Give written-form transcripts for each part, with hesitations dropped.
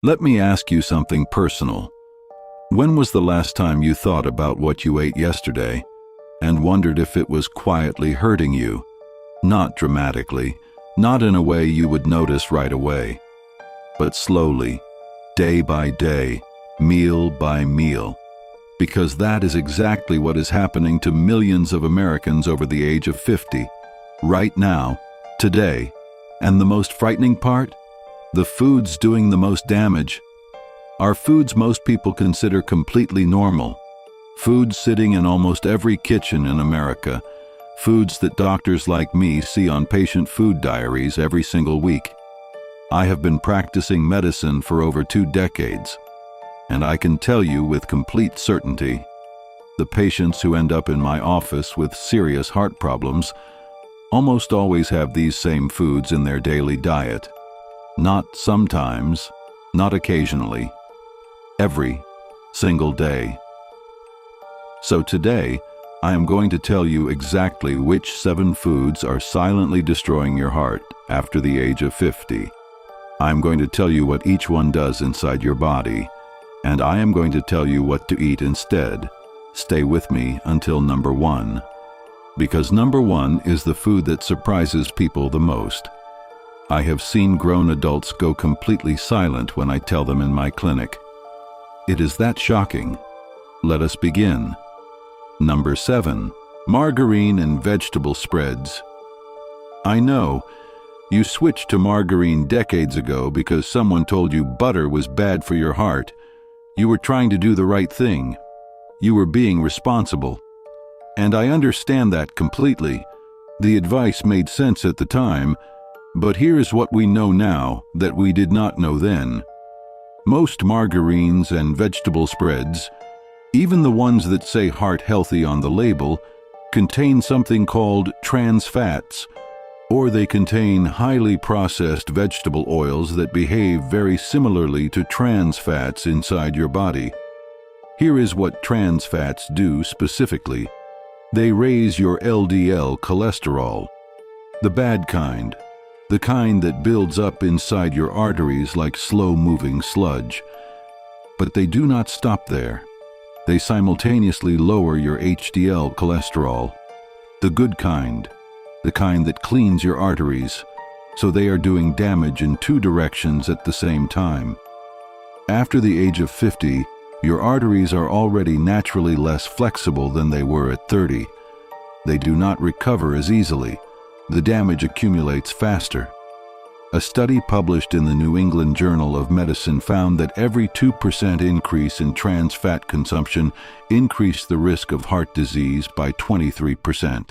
Let me ask you something personal. When was the last time you thought about what you ate yesterday and wondered if it was quietly hurting you? Not dramatically, not in a way you would notice right away, but slowly, day by day, meal by meal. Because that is exactly what is happening to millions of Americans over the age of 50, right now, today. And the most frightening part? The foods doing the most damage are foods most people consider completely normal. Foods sitting in almost every kitchen in America. Foods that doctors like me see on patient food diaries every single week. I have been practicing medicine for over 2 decades, and I can tell you with complete certainty, the patients who end up in my office with serious heart problems almost always have these same foods in their daily diet. Not sometimes, not occasionally, every single day. So today, I am going to tell you exactly which 7 foods are silently destroying your heart after the age of 50. I'm going to tell you what each one does inside your body, and I am going to tell you what to eat instead. Stay with me until number 1. Because number 1 is the food that surprises people the most. I have seen grown adults go completely silent when I tell them in my clinic. It is that shocking. Let us begin. Number 7. Margarine and vegetable spreads. I know, you switched to margarine decades ago because someone told you butter was bad for your heart. You were trying to do the right thing. You were being responsible. And I understand that completely. The advice made sense at the time, but here is what we know now that we did not know then. Most margarines and vegetable spreads, even the ones that say heart healthy on the label, contain something called trans fats, or they contain highly processed vegetable oils that behave very similarly to trans fats inside your body. Here is what trans fats do specifically. They raise your LDL cholesterol, the bad kind, the kind that builds up inside your arteries like slow-moving sludge. But they do not stop there. They simultaneously lower your HDL cholesterol, the good kind, the kind that cleans your arteries, so they are doing damage in 2 directions at the same time. After the age of 50, your arteries are already naturally less flexible than they were at 30. They do not recover as easily. The damage accumulates faster. A study published in the New England Journal of Medicine found that every 2% increase in trans fat consumption increased the risk of heart disease by 23%.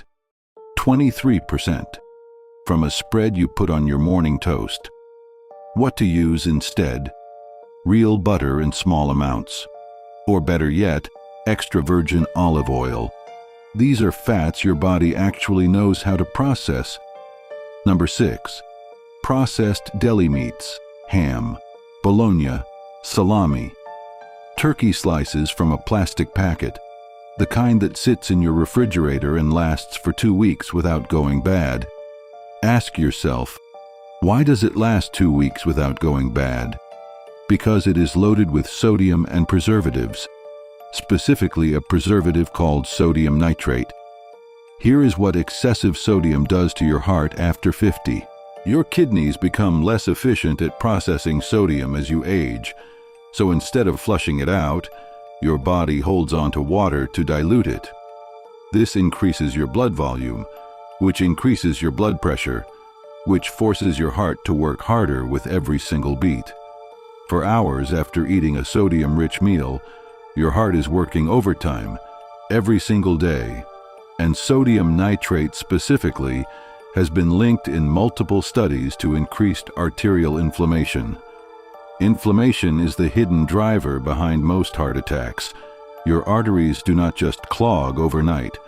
23%. From a spread you put on your morning toast. What to use instead? Real butter in small amounts. Or better yet, extra virgin olive oil. These are fats your body actually knows how to process. Number 6. Processed deli meats, ham, bologna, salami, turkey slices from a plastic packet, the kind that sits in your refrigerator and lasts for 2 weeks without going bad. Ask yourself, why does it last 2 weeks without going bad? Because it is loaded with sodium and preservatives, specifically a preservative called sodium nitrate. Here is what excessive sodium does to your heart after 50. Your kidneys become less efficient at processing sodium as you age, so instead of flushing it out, your body holds on to water to dilute it. This increases your blood volume, which increases your blood pressure, which forces your heart to work harder with every single beat. For hours after eating a sodium-rich meal, your heart is working overtime every single day, and sodium nitrate specifically has been linked in multiple studies to increased arterial inflammation. Inflammation is the hidden driver behind most heart attacks. Your arteries do not just clog overnight.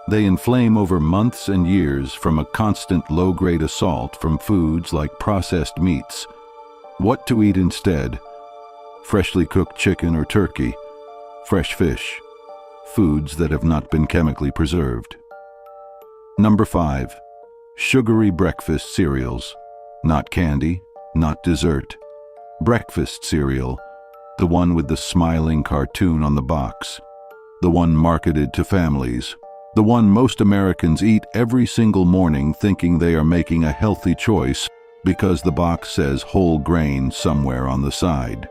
They inflame over months and years from a constant low-grade assault from foods like processed meats. What to eat instead? Freshly cooked chicken or turkey, fresh fish, foods that have not been chemically preserved. Number 5. Sugary breakfast cereals. Not candy, not dessert. Breakfast cereal, the one with the smiling cartoon on the box, the one marketed to families, the one most Americans eat every single morning thinking they are making a healthy choice because the box says whole grain somewhere on the side.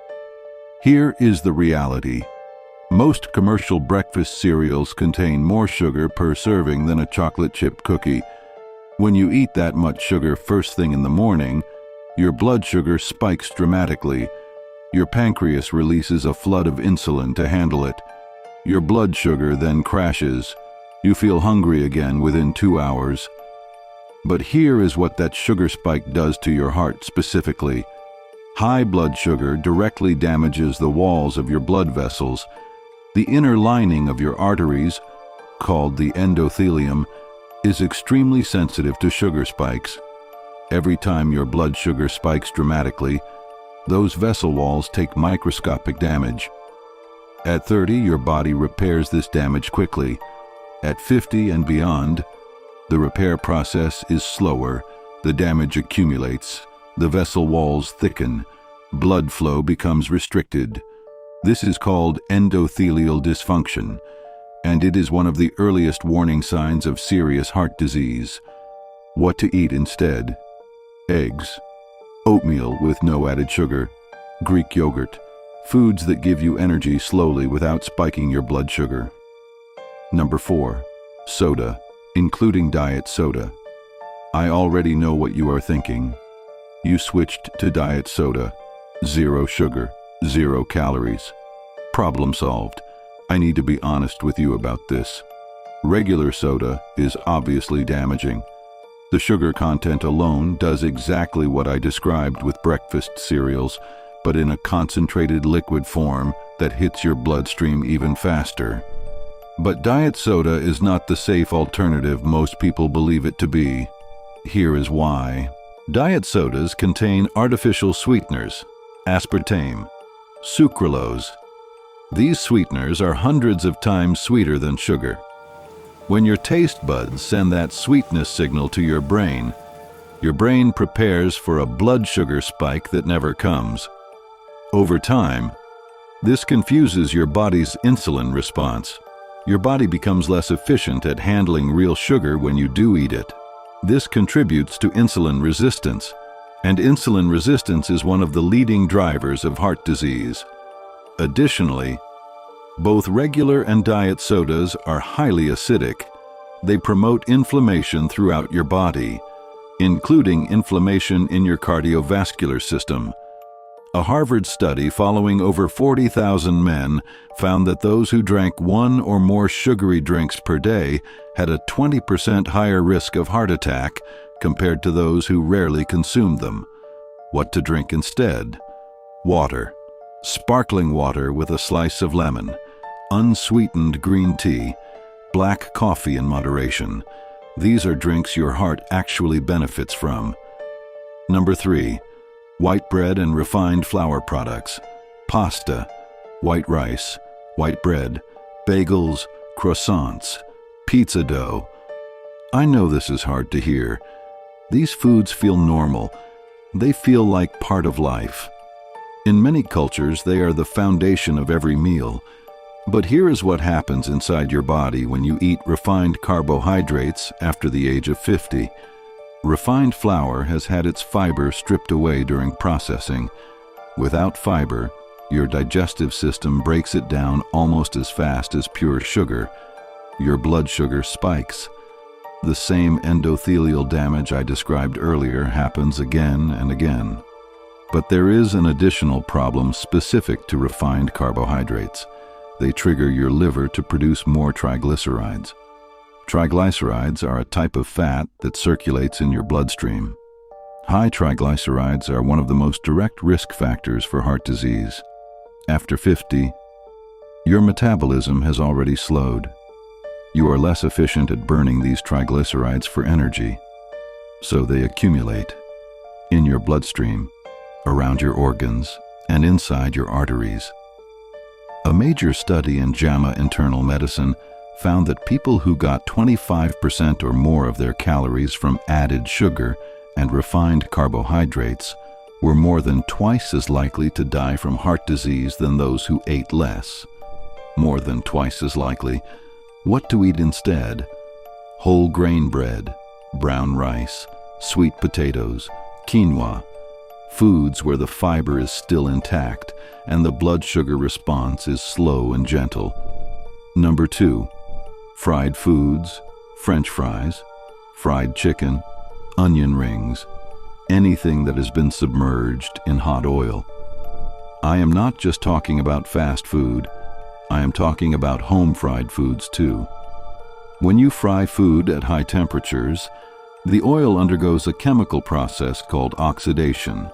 Here is the reality. Most commercial breakfast cereals contain more sugar per serving than a chocolate chip cookie. When you eat that much sugar first thing in the morning, your blood sugar spikes dramatically. Your pancreas releases a flood of insulin to handle it. Your blood sugar then crashes. You feel hungry again within 2 hours. But here is what that sugar spike does to your heart specifically. High blood sugar directly damages the walls of your blood vessels. The inner lining of your arteries, called the endothelium, is extremely sensitive to sugar spikes. Every time your blood sugar spikes dramatically, those vessel walls take microscopic damage. At 30, your body repairs this damage quickly. At 50 and beyond, the repair process is slower, the damage accumulates, the vessel walls thicken, blood flow becomes restricted. This is called endothelial dysfunction, and it is one of the earliest warning signs of serious heart disease. What to eat instead? Eggs, oatmeal with no added sugar, Greek yogurt, foods that give you energy slowly without spiking your blood sugar. Number 4, soda, including diet soda. I already know what you are thinking. You switched to diet soda. 0 sugar, 0 calories. Problem solved. I need to be honest with you about this. Regular soda is obviously damaging. The sugar content alone does exactly what I described with breakfast cereals, but in a concentrated liquid form that hits your bloodstream even faster. But diet soda is not the safe alternative most people believe it to be. Here is why. Diet sodas contain artificial sweeteners, aspartame, sucralose. These sweeteners are hundreds of times sweeter than sugar. When your taste buds send that sweetness signal to your brain prepares for a blood sugar spike that never comes. Over time, this confuses your body's insulin response. Your body becomes less efficient at handling real sugar when you do eat it. This contributes to insulin resistance, and insulin resistance is one of the leading drivers of heart disease. Additionally, both regular and diet sodas are highly acidic. They promote inflammation throughout your body, including inflammation in your cardiovascular system. A Harvard study following over 40,000 men found that those who drank 1 or more sugary drinks per day had a 20% higher risk of heart attack compared to those who rarely consumed them. What to drink instead? Water. Sparkling water with a slice of lemon, unsweetened green tea, black coffee in moderation. These are drinks your heart actually benefits from. Number 3, white bread and refined flour products, pasta, white rice, white bread, bagels, croissants, pizza dough. I know this is hard to hear. These foods feel normal. They feel like part of life. In many cultures, they are the foundation of every meal. But here is what happens inside your body when you eat refined carbohydrates after the age of 50. Refined flour has had its fiber stripped away during processing. Without fiber, your digestive system breaks it down almost as fast as pure sugar. Your blood sugar spikes. The same endothelial damage I described earlier happens again and again. But there is an additional problem specific to refined carbohydrates. They trigger your liver to produce more triglycerides. Triglycerides are a type of fat that circulates in your bloodstream. High triglycerides are one of the most direct risk factors for heart disease. After 50, your metabolism has already slowed. You are less efficient at burning these triglycerides for energy, so they accumulate in your bloodstream, around your organs, and inside your arteries. A major study in JAMA Internal Medicine found that people who got 25% or more of their calories from added sugar and refined carbohydrates were more than twice as likely to die from heart disease than those who ate less. More than twice as likely. What to eat instead? Whole grain bread, brown rice, sweet potatoes, quinoa, foods where the fiber is still intact and the blood sugar response is slow and gentle. Number 2, fried foods, French fries, fried chicken, onion rings, anything that has been submerged in hot oil. I am not just talking about fast food, I am talking about home-fried foods too. When you fry food at high temperatures, the oil undergoes a chemical process called oxidation.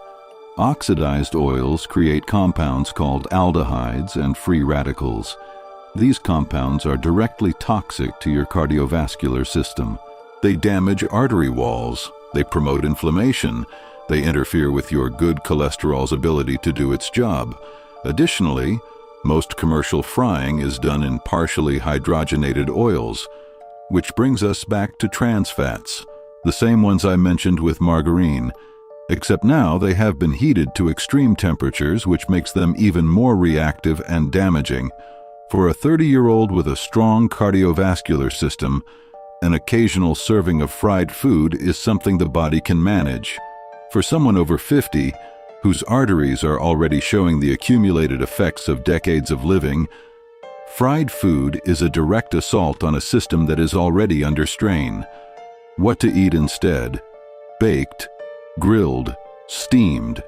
Oxidized oils create compounds called aldehydes and free radicals. These compounds are directly toxic to your cardiovascular system. They damage artery walls, they promote inflammation, they interfere with your good cholesterol's ability to do its job. Additionally, most commercial frying is done in partially hydrogenated oils, which brings us back to trans fats, the same ones I mentioned with margarine, except now they have been heated to extreme temperatures, which makes them even more reactive and damaging. For a 30-year-old with a strong cardiovascular system, an occasional serving of fried food is something the body can manage. For someone over 50, whose arteries are already showing the accumulated effects of decades of living, fried food is a direct assault on a system that is already under strain. What to eat instead? Baked, grilled, steamed,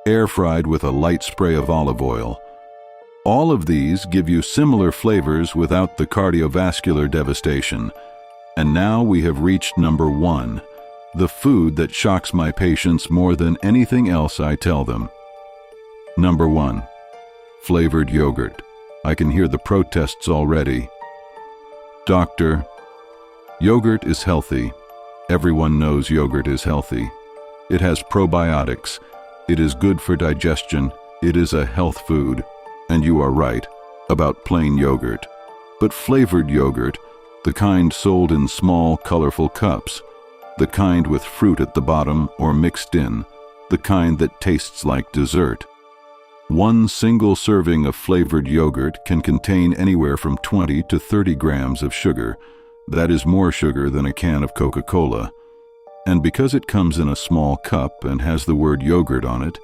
air-fried with a light spray of olive oil. All of these give you similar flavors without the cardiovascular devastation. And now we have reached number 1, the food that shocks my patients more than anything else I tell them. Number 1, flavored yogurt. I can hear the protests already. Doctor, yogurt is healthy. Everyone knows yogurt is healthy. It has probiotics. It is good for digestion. It is a health food. And you are right about plain yogurt. But flavored yogurt, the kind sold in small, colorful cups, the kind with fruit at the bottom or mixed in, the kind that tastes like dessert. One single serving of flavored yogurt can contain anywhere from 20 to 30 grams of sugar. That is more sugar than a can of Coca-Cola. And because it comes in a small cup and has the word yogurt on it,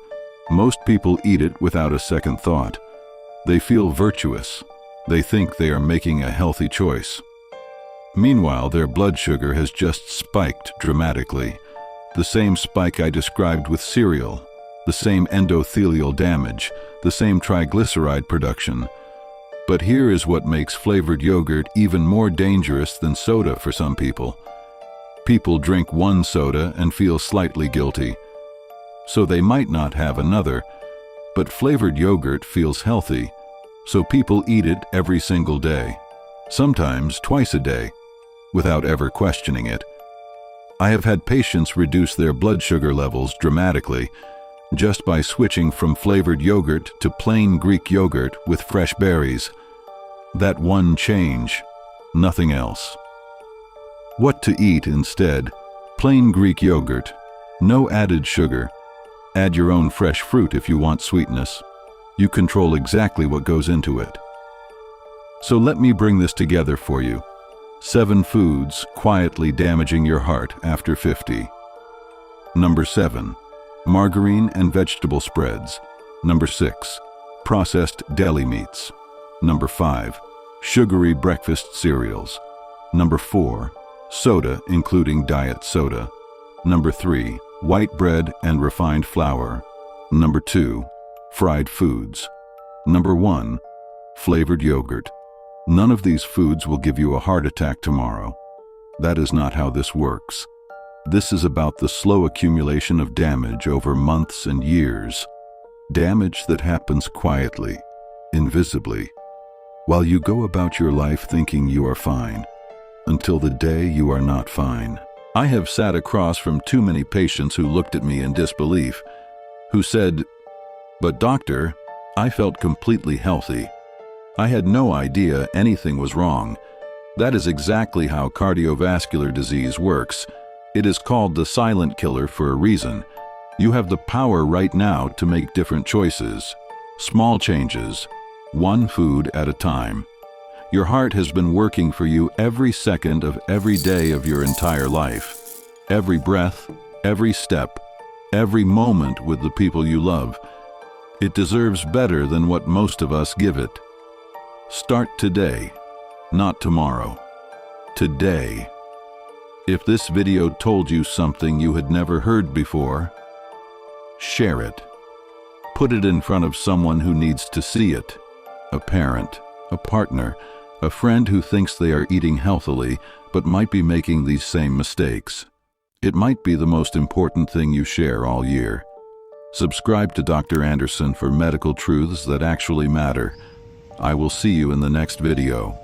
most people eat it without a second thought. They feel virtuous. They think they are making a healthy choice. Meanwhile, their blood sugar has just spiked dramatically. The same spike I described with cereal, the same endothelial damage, the same triglyceride production. But here is what makes flavored yogurt even more dangerous than soda for some people. People drink one soda and feel slightly guilty, so they might not have another, but flavored yogurt feels healthy, so people eat it every single day, sometimes twice a day, without ever questioning it. I have had patients reduce their blood sugar levels dramatically just by switching from flavored yogurt to plain Greek yogurt with fresh berries. That one change, nothing else. What to eat instead? Plain Greek yogurt, no added sugar. Add your own fresh fruit if you want sweetness. You control exactly what goes into it. So let me bring this together for you. 7 foods quietly damaging your heart after 50. Number 7, margarine and vegetable spreads. Number 6, processed deli meats. Number 5, sugary breakfast cereals. Number 4, soda including diet soda. Number 3, white bread and refined flour. Number 2, fried foods. Number 1, flavored yogurt. None of these foods will give you a heart attack tomorrow. That is not how this works. This is about the slow accumulation of damage over months and years. Damage that happens quietly, invisibly, while you go about your life thinking you are fine, until the day you are not fine. I have sat across from too many patients who looked at me in disbelief, who said, "But doctor, I felt completely healthy. I had no idea anything was wrong." That is exactly how cardiovascular disease works. It is called the silent killer for a reason. You have the power right now to make different choices. Small changes, one food at a time. Your heart has been working for you every second of every day of your entire life. Every breath, every step, every moment with the people you love. It deserves better than what most of us give it. Start today, not tomorrow. Today. If this video told you something you had never heard before, share it. Put it in front of someone who needs to see it. A parent, a partner, a friend who thinks they are eating healthily but might be making these same mistakes. It might be the most important thing you share all year. Subscribe to Dr. Anderson for medical truths that actually matter. I will see you in the next video.